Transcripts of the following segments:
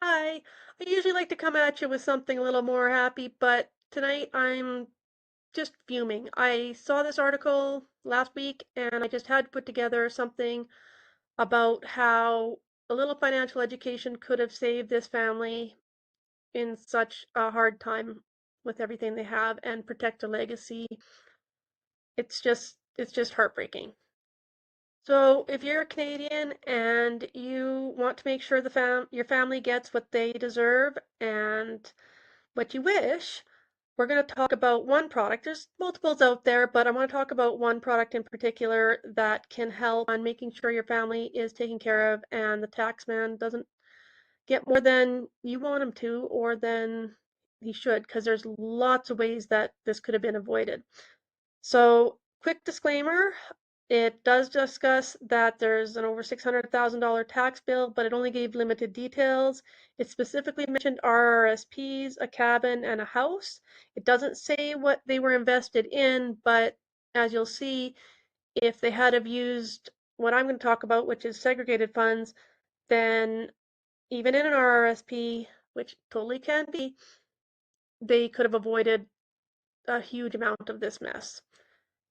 Hi. I usually like to come at you with something a little more happy, but tonight I'm just fuming. I saw this article last week and I just had to put together something about how a little financial education could have saved this family in such a hard time with everything they have and protect a legacy. It's just heartbreaking. So, if you're a Canadian and you want to make sure your family gets what they deserve and what you wish, we're going to talk about one product. There's multiples out there, but I want to talk about one product in particular that can help on making sure your family is taken care of and the tax man doesn't get more than you want him to or than he should, because there's lots of ways that this could have been avoided. So, quick disclaimer, it does discuss that there's an over $600,000 tax bill, but it only gave limited details. It specifically mentioned RRSPs, a cabin, and a house. It doesn't say what they were invested in, but as you'll see, if they had have used what I'm going to talk about, which is segregated funds, then even in an RRSP, which totally can be, they could have avoided a huge amount of this mess.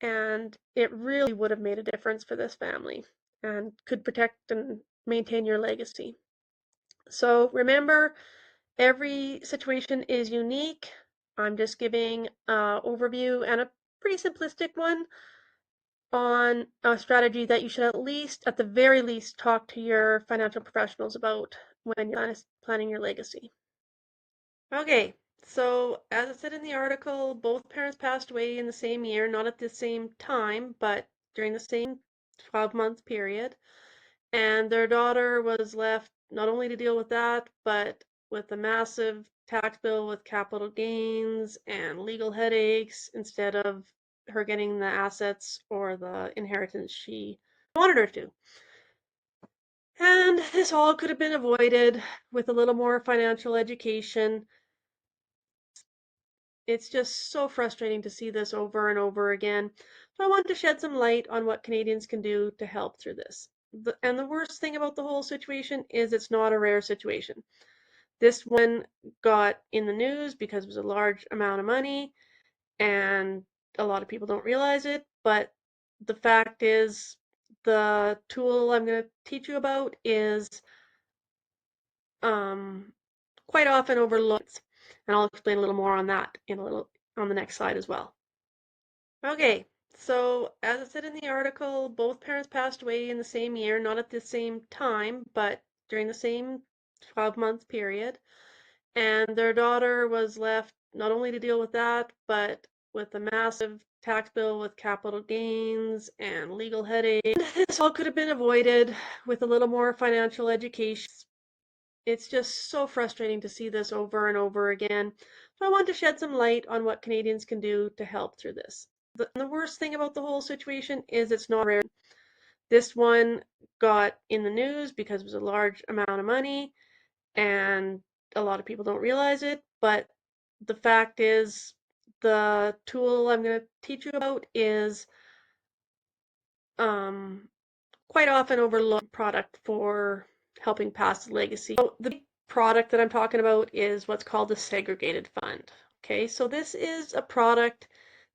And it really would have made a difference for this family and could protect and maintain your legacy. So remember, every situation is unique. I'm just giving an overview and a pretty simplistic one on a strategy that you should at the very least, talk to your financial professionals about when you're planning your legacy. Okay, so as it said in the article, both parents passed away in the same year, not at the same time, but during the same 12-month period. And their daughter was left not only to deal with that, but with a massive tax bill with capital gains and legal headaches instead of her getting the assets or the inheritance she wanted her to. And this all could have been avoided with a little more financial education. It's just so frustrating to see this over and over again. So I want to shed some light on what Canadians can do to help through this. And the worst thing about the whole situation is it's not a rare situation. This one got in the news because it was a large amount of money, and a lot of people don't realize it. But the fact is, the tool I'm going to teach you about is um, quite often overlooked, and I'll explain a little more on that on the next slide as well. Okay, so as it said in the article, both parents passed away in the same year, not at the same time, but during the same 12-month period. And their daughter was left not only to deal with that, but with a massive tax bill with capital gains and legal headaches. And this all could have been avoided with a little more financial education. It's just so frustrating to see this over and over again. So I want to shed some light on what Canadians can do to help through this. The worst thing about the whole situation is it's not rare. This one got in the news because it was a large amount of money, and a lot of people don't realize it. But the fact is, the tool I'm going to teach you about is um, quite often overlooked product for helping pass the legacy. So the product that I'm talking about is what's called a segregated fund. Okay, so this is a product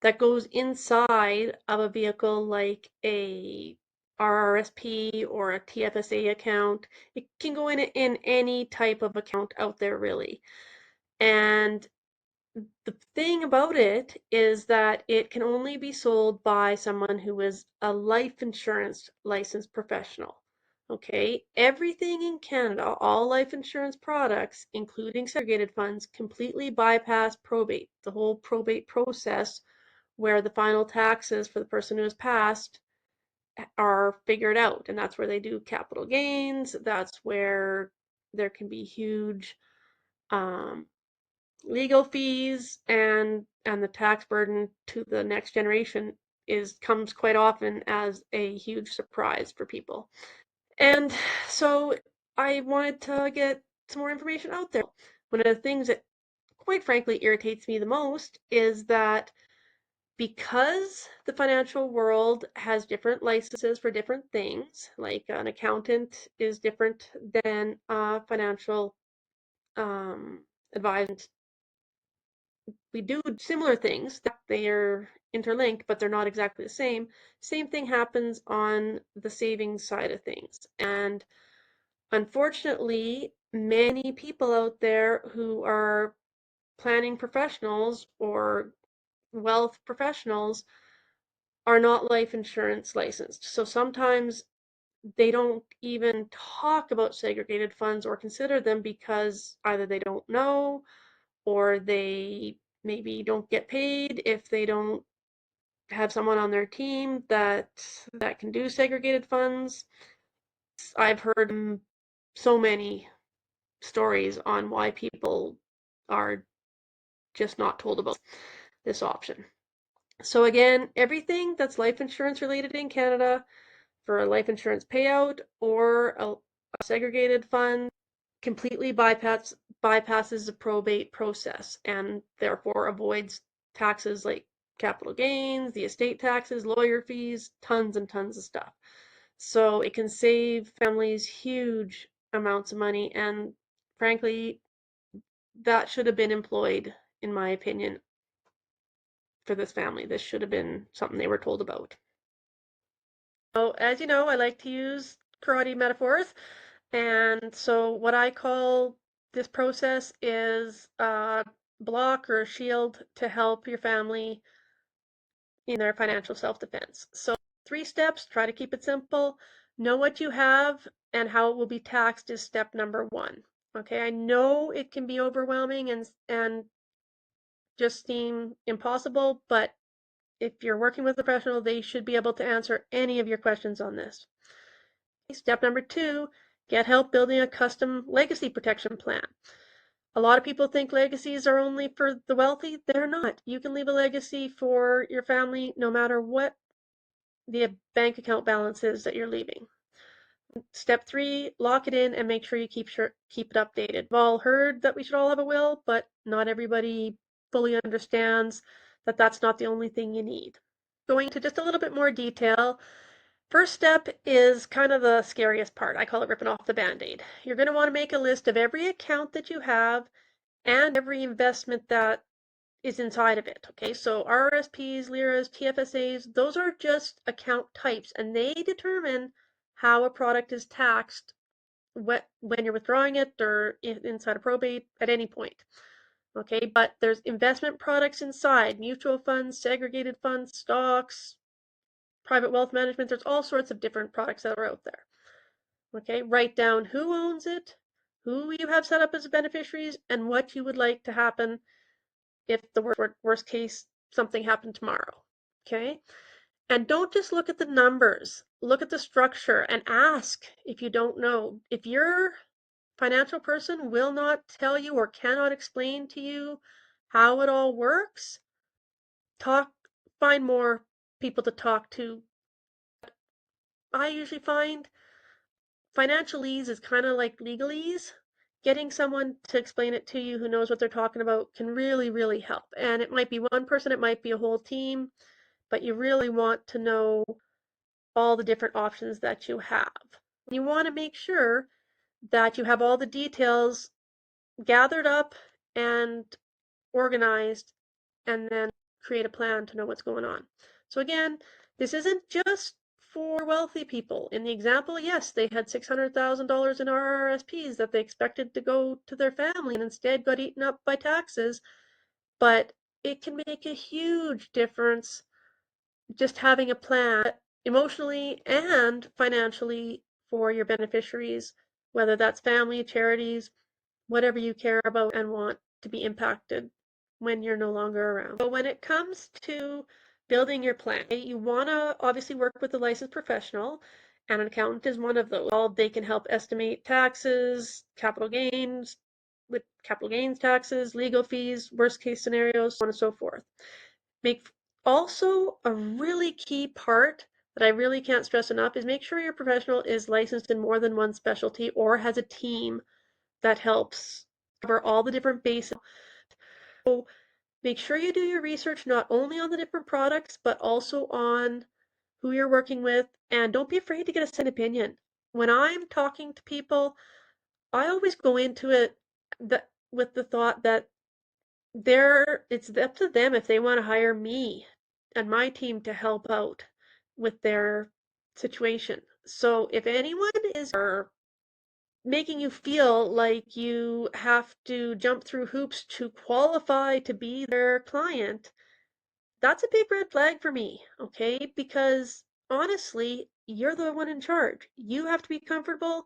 that goes inside of a vehicle like a RRSP or a TFSA account. It can go in any type of account out there, really. And the thing about it is that it can only be sold by someone who is a life insurance licensed professional. Okay, everything in Canada, all life insurance products, including segregated funds, completely bypass probate, the whole probate process where the final taxes for the person who has passed are figured out. And that's where they do capital gains. That's where there can be huge um, legal fees, and the tax burden to the next generation is comes quite often as a huge surprise for people. And so I wanted to get some more information out there. One of the things that quite frankly irritates me the most is that Because the financial world has different licenses for different things, like an accountant is different than a financial advisor. We do similar things, that they are interlinked, but they're not exactly the same. Same thing happens on the savings side of things. And unfortunately, many people out there who are planning professionals or wealth professionals are not life insurance licensed. So sometimes they don't even talk about segregated funds or consider them because either they don't know or they maybe don't get paid if they don't have someone on their team that can do segregated funds. I've heard so many stories on why people are just not told about this option. So again, everything that's life insurance related in Canada for a life insurance payout or a segregated fund completely bypasses the probate process and therefore avoids taxes like capital gains, the estate taxes, lawyer fees, tons and tons of stuff. So it can save families huge amounts of money, and frankly, that should have been employed, in my opinion, for this family. This should have been something they were told about. So, as you know, I like to use karate metaphors. And so what I call this process is a block or a shield to help your family in their financial self-defense. So 3 steps, try to keep it simple. Know what you have and how it will be taxed is step number 1. Okay, I know it can be overwhelming and just seem impossible, but if you're working with a professional, they should be able to answer any of your questions on this. Step number 2, get help building a custom legacy protection plan. A lot of people think legacies are only for the wealthy. They're not. You can leave a legacy for your family no matter what the bank account balance is that you're leaving. Step 3, lock it in and make sure you keep it updated. We've all heard that we should all have a will, but not everybody fully understands that that's not the only thing you need. Going into just a little bit more detail, first step is kind of the scariest part. I call it ripping off the Band-Aid. You're going to want to make a list of every account that you have and every investment that is inside of it. Okay, so RRSPs, LIRAs, TFSAs, those are just account types and they determine how a product is taxed when you're withdrawing it or inside a probate at any point. Okay, but there's investment products inside, mutual funds, segregated funds, stocks, private wealth management. There's all sorts of different products that are out there. Okay, write down who owns it, who you have set up as beneficiaries, and what you would like to happen if the worst case something happened tomorrow. Okay, and don't just look at the numbers, look at the structure and ask if you don't know. If your financial person will not tell you or cannot explain to you how it all works, find more people to talk to. I usually find financialese is kind of like legalese. Getting someone to explain it to you who knows what they're talking about can really, really help. And it might be one person, it might be a whole team, but you really want to know all the different options that you have. You want to make sure that you have all the details gathered up and organized, and then create a plan to know what's going on. So again, this isn't just for wealthy people. In the example, yes, they had $600,000 in RRSPs that they expected to go to their family and instead got eaten up by taxes, but it can make a huge difference just having a plan emotionally and financially for your beneficiaries, whether that's family, charities, whatever you care about and want to be impacted when you're no longer around. So when it comes to building your plan, you want to obviously work with a licensed professional, and an accountant is one of those. They can help estimate taxes, capital gains, with capital gains taxes, legal fees, worst case scenarios, so on and so forth. Make also a really key part that I really can't stress enough is make sure your professional is licensed in more than one specialty or has a team that helps cover all the different bases. So Make sure you do your research not only on the different products, but also on who you're working with, and don't be afraid to get a second opinion. When I'm talking to people, I always go into it with the thought that it's up to them if they want to hire me and my team to help out with their situation. So if anyone is making you feel like you have to jump through hoops to qualify to be their client, that's a big red flag for me, okay? Because honestly, you're the one in charge. You have to be comfortable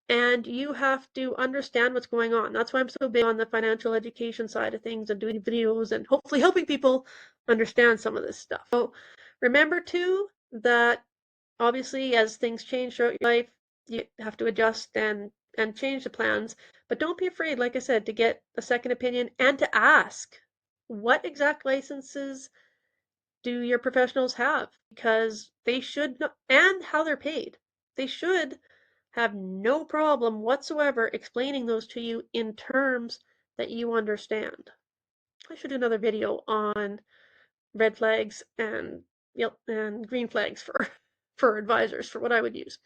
and you have to understand what's going on. That's why I'm so big on the financial education side of things and doing videos and hopefully helping people understand some of this stuff. So remember too that obviously as things change throughout your life, you have to adjust and change the plans, but don't be afraid, like I said, to get a second opinion and to ask what exact licenses do your professionals have? Because they should know, and how they're paid. They should have no problem whatsoever explaining those to you in terms that you understand. I should do another video on red flags and yep, and green flags for for advisors for what I would use.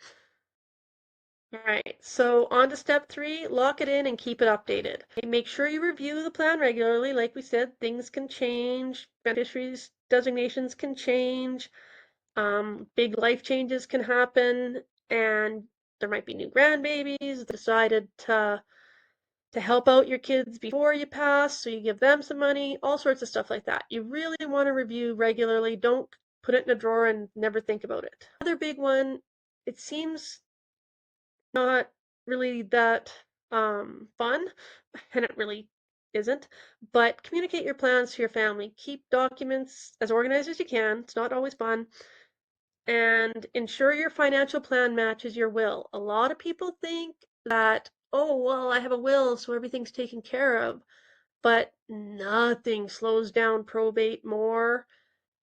All right, so on to step 3, lock it in and keep it updated. Okay, make sure you review the plan regularly. Like we said, things can change, beneficiaries designations can change, big life changes can happen, and there might be new grandbabies decided to help out your kids before you pass, so you give them some money, all sorts of stuff like that. You really want to review regularly. Don't put it in a drawer and never think about it. Another big one, it seems not really that fun, and it really isn't, but communicate your plans to your family. Keep documents as organized as you can. It's not always fun. And ensure your financial plan matches your will. A lot of people think that, oh, well, I have a will, so everything's taken care of. But nothing slows down probate more,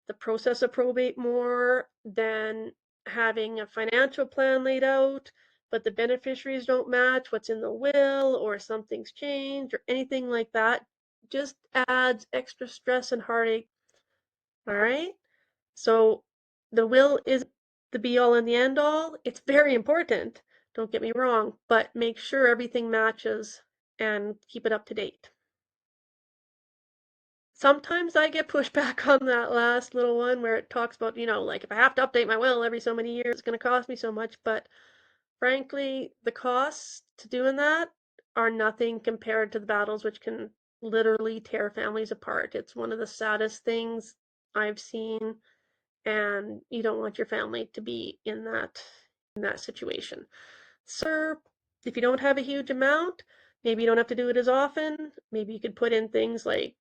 the process of probate more, than having a financial plan laid out, but the beneficiaries don't match what's in the will, or something's changed, or anything like that. Just adds extra stress and heartache. All right? So the will isn't the be all and the end all. It's very important, don't get me wrong, but make sure everything matches and keep it up to date. Sometimes I get pushback on that last little one where it talks about, like if I have to update my will every so many years, it's going to cost me so much. But frankly, the costs to doing that are nothing compared to the battles, which can literally tear families apart. It's one of the saddest things I've seen, and you don't want your family to be in that situation. So if you don't have a huge amount, maybe you don't have to do it as often. Maybe you could put in things like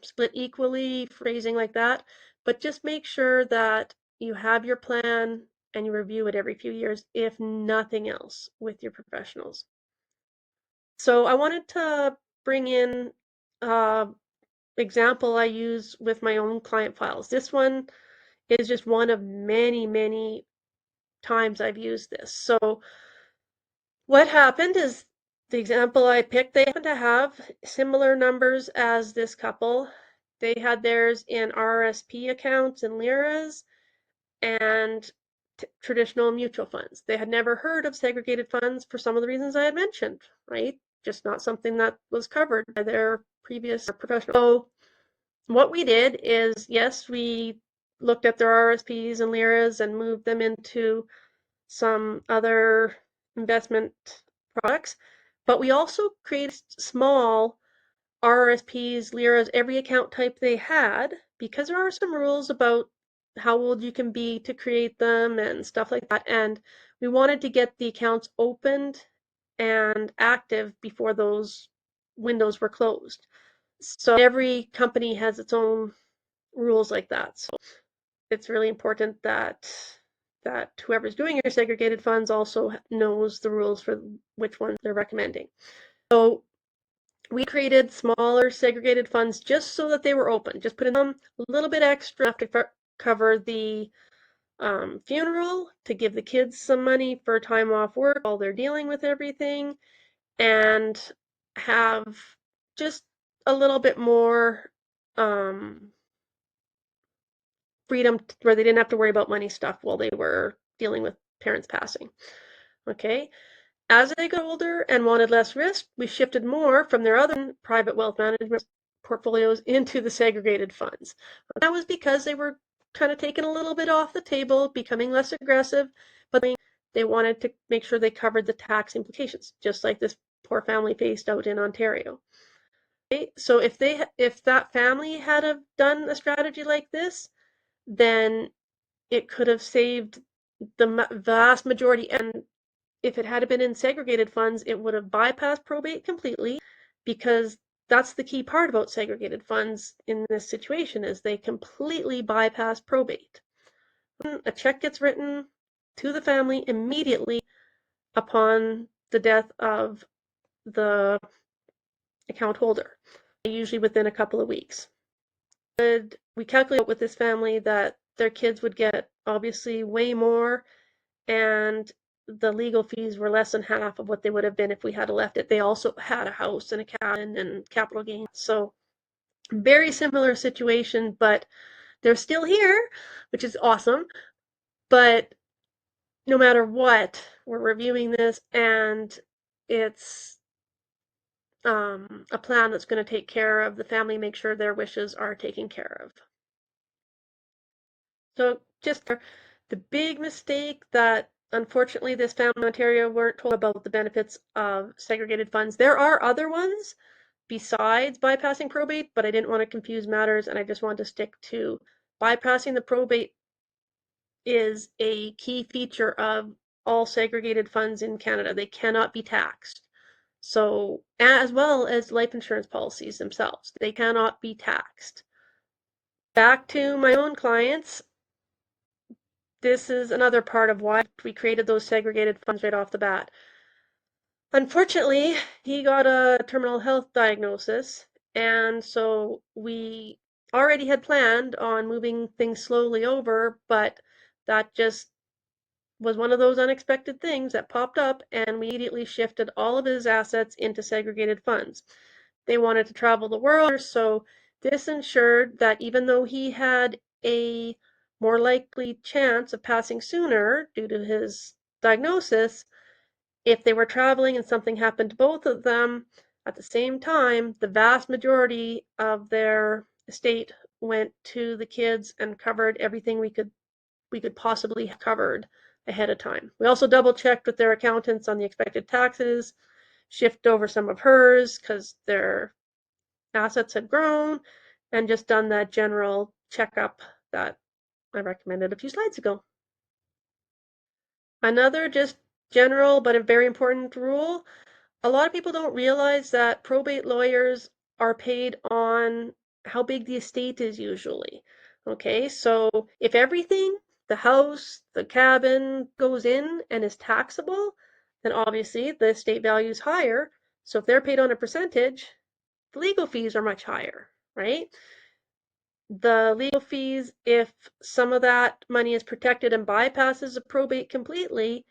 split equally, phrasing like that. But just make sure that you have your plan and you review it every few years, if nothing else, with your professionals. So I wanted to bring in example I use with my own client files. This one is just one of many, many times I've used this. So what happened is the example I picked, they happen to have similar numbers as this couple. They had theirs in RRSP accounts and liras and traditional mutual funds. They had never heard of segregated funds for some of the reasons I had mentioned, right? Just not something that was covered by their previous professional. So what we did is, yes, we looked at their RSPs and liras and moved them into some other investment products, but we also created small RRSPs, liras, every account type they had, because there are some rules about how old you can be to create them and stuff like that. And we wanted to get the accounts opened and active before those windows were closed. So every company has its own rules like that. So it's really important that whoever's doing your segregated funds also knows the rules for which ones they're recommending. So we created smaller segregated funds just so that they were open. Just put in them a little bit extra to cover the funeral, to give the kids some money for time off work while they're dealing with everything, and have just a little bit more freedom where they didn't have to worry about money stuff while they were dealing with parents passing. Okay. As they got older and wanted less risk, we shifted more from their other private wealth management portfolios into the segregated funds. That was because they were kind of taken a little bit off the table, becoming less aggressive, but they wanted to make sure they covered the tax implications, just like this poor family faced out in Ontario. Okay? So if that family had have done a strategy like this, then it could have saved the vast majority. And if it had been in segregated funds, it would have bypassed probate completely, because that's the key part about segregated funds in this situation is they completely bypass probate. A check gets written to the family immediately upon the death of the account holder, usually within a couple of weeks. We calculate with this family that their kids would get obviously way more, and the legal fees were less than half of what they would have been if we had left it. They also had a house and a cabin and capital gains. So very similar situation, but they're still here, which is awesome. But no matter what, we're reviewing this, and it's a plan that's going to take care of the family, make sure their wishes are taken care of. So just the big mistake that unfortunately this family in Ontario weren't told about the benefits of segregated funds. There are other ones besides bypassing probate, but I didn't want to confuse matters, and I just wanted to stick to bypassing the probate is a key feature of all segregated funds in Canada. They cannot be taxed. So, as well as life insurance policies themselves, they cannot be taxed. Back to my own clients, this is another part of why we created those segregated funds right off the bat. Unfortunately, he got a terminal health diagnosis, and so we already had planned on moving things slowly over, but that just was one of those unexpected things that popped up, and we immediately shifted all of his assets into segregated funds. They wanted to travel the world, so this ensured that even though he had a more likely chance of passing sooner due to his diagnosis, if they were traveling and something happened to both of them at the same time, the vast majority of their estate went to the kids and covered everything we could possibly have covered ahead of time. We also double checked with their accountants on the expected taxes, shift over some of hers because their assets had grown, and just done that general checkup that I recommended a few slides ago. Another just general but a very important rule, a lot of people don't realize that probate lawyers are paid on how big the estate is usually. Okay, so if everything, the house, the cabin goes in and is taxable, then obviously the estate value is higher. So if they're paid on a percentage, the legal fees are much higher, right? The legal fees, if some of that money is protected and bypasses the probate completely,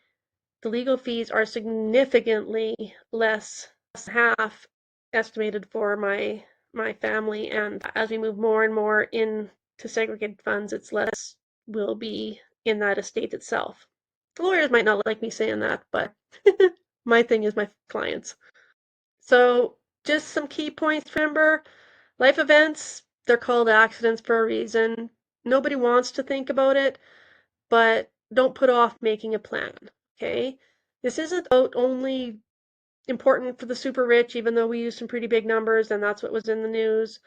the legal fees are significantly less, half estimated for my family, and as we move more and more into segregated funds, it's less will be in that estate itself. The lawyers might not like me saying that, but my thing is my clients. So just some key points to remember. Life events, they're called accidents for a reason. Nobody wants to think about it, but don't put off making a plan, okay? This isn't about only important for the super rich, even though we use some pretty big numbers and that's what was in the news.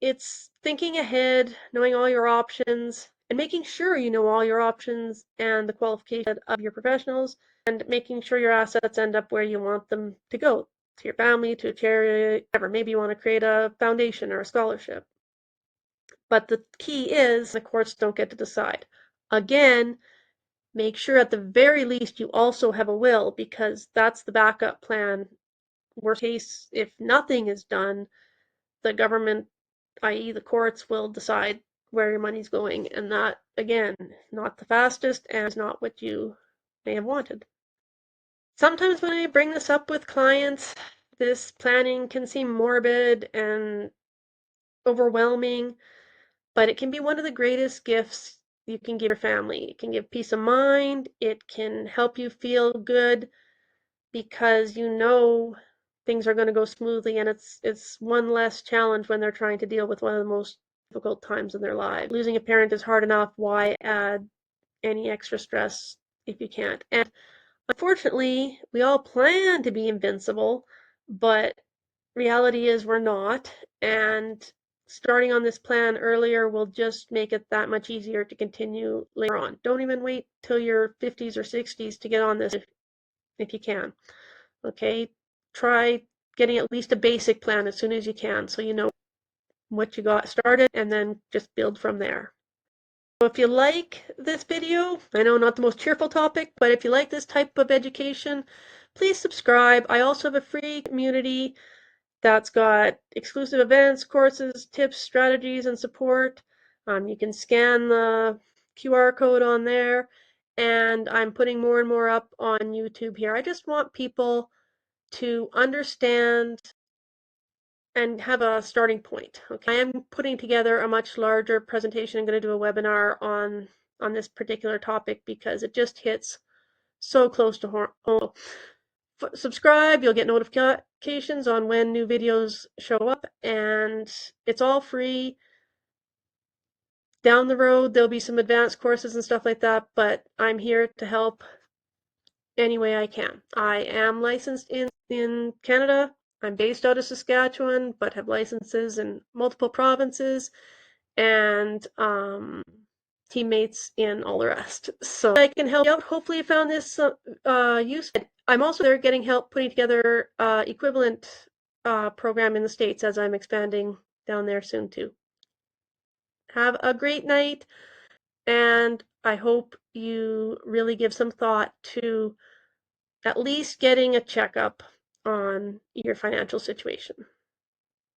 It's thinking ahead, knowing all your options, and making sure you know all your options and the qualification of your professionals, and making sure your assets end up where you want them to go, to your family, to a charity, whatever. Maybe you want to create a foundation or a scholarship. But the key is the courts don't get to decide. Again, make sure at the very least you also have a will, because that's the backup plan. Worst case, if nothing is done, the government, i.e. the courts, will decide where your money's going, and that, again, not the fastest and is not what you may have wanted. Sometimes when I bring this up with clients, this planning can seem morbid and overwhelming, but it can be one of the greatest gifts you can give your family. It can give peace of mind, it can help you feel good because you know things are going to go smoothly, and it's one less challenge when they're trying to deal with one of the most difficult times in their lives. Losing a parent is hard enough. Why add any extra stress if you can't? And unfortunately, we all plan to be invincible, but reality is we're not. And starting on this plan earlier will just make it that much easier to continue later on. Don't even wait till your 50s or 60s to get on this if you can. Okay, try getting at least a basic plan as soon as you can so you know what you got started and then just build from there. So if you like this video, I know not the most cheerful topic, but if you like this type of education, please subscribe. I also have a free community that's got exclusive events, courses, tips, strategies, and support. You can scan the QR code on there, and I'm putting more and more up on YouTube here. I just want people to understand and have a starting point. Okay, I am putting together a much larger presentation. I'm going to do a webinar on this particular topic because it just hits so close to home. Subscribe, you'll get notifications on when new videos show up, and it's all free. Down the road, there'll be some advanced courses and stuff like that, but I'm here to help any way I can. I am licensed in Canada. I'm based out of Saskatchewan, but have licenses in multiple provinces and teammates in all the rest. So I can help you out. Hopefully you found this useful. I'm also there getting help putting together equivalent program in the States as I'm expanding down there soon too. Have a great night, and I hope you really give some thought to at least getting a checkup on your financial situation.